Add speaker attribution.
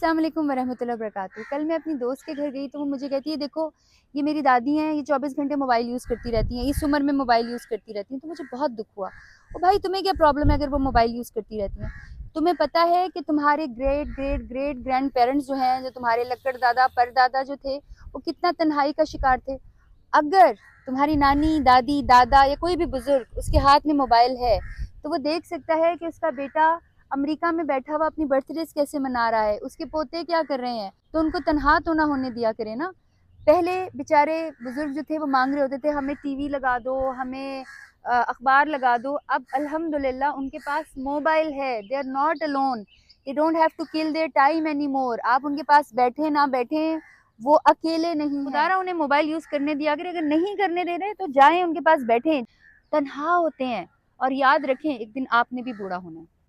Speaker 1: السلام علیکم ورحمۃ اللہ وبرکاتہ۔ کل میں اپنی دوست کے گھر گئی تو وہ مجھے کہتی ہے دیکھو یہ میری دادی ہیں، یہ 24 گھنٹے موبائل یوز کرتی رہتی ہیں، اس عمر میں موبائل یوز کرتی رہتی ہیں۔ تو مجھے بہت دکھ ہوا۔ بھائی تمہیں کیا پرابلم ہے اگر وہ موبائل یوز کرتی رہتی ہیں؟ تمہیں پتہ ہے کہ تمہارے great great great grand parents جو ہیں، جو تمہارے لکڑ دادا پر دادا جو تھے، وہ کتنا تنہائی کا شکار تھے۔ اگر تمہاری نانی، دادی، دادا یا کوئی بھی بزرگ اس کے ہاتھ میں موبائل ہے تو وہ دیکھ سکتا ہے کہ اس کا بیٹا امریکہ میں بیٹھا ہوا اپنی برتھ ڈیز کیسے منا رہا ہے، اس کے پوتے کیا کر رہے ہیں، تو ان کو تنہا تو نہ ہونے دیا کرے نا۔ پہلے بیچارے بزرگ جو تھے وہ مانگ رہے ہوتے تھے ہمیں ٹی وی لگا دو، ہمیں اخبار لگا دو۔ اب الحمدللہ ان کے پاس موبائل ہے، they are not alone، they don't have to kill their time anymore۔ آپ ان کے پاس بیٹھے نہ بیٹھیں، وہ اکیلے نہیں ہیں۔ خدا رہا انہیں موبائل یوز کرنے دیا اگر نہیں کرنے دے رہے تو جائیں ان کے پاس بیٹھیں، تنہا ہوتے ہیں۔ اور یاد رکھیں ایک دن آپ نے بھی بوڑھا ہونا ہے۔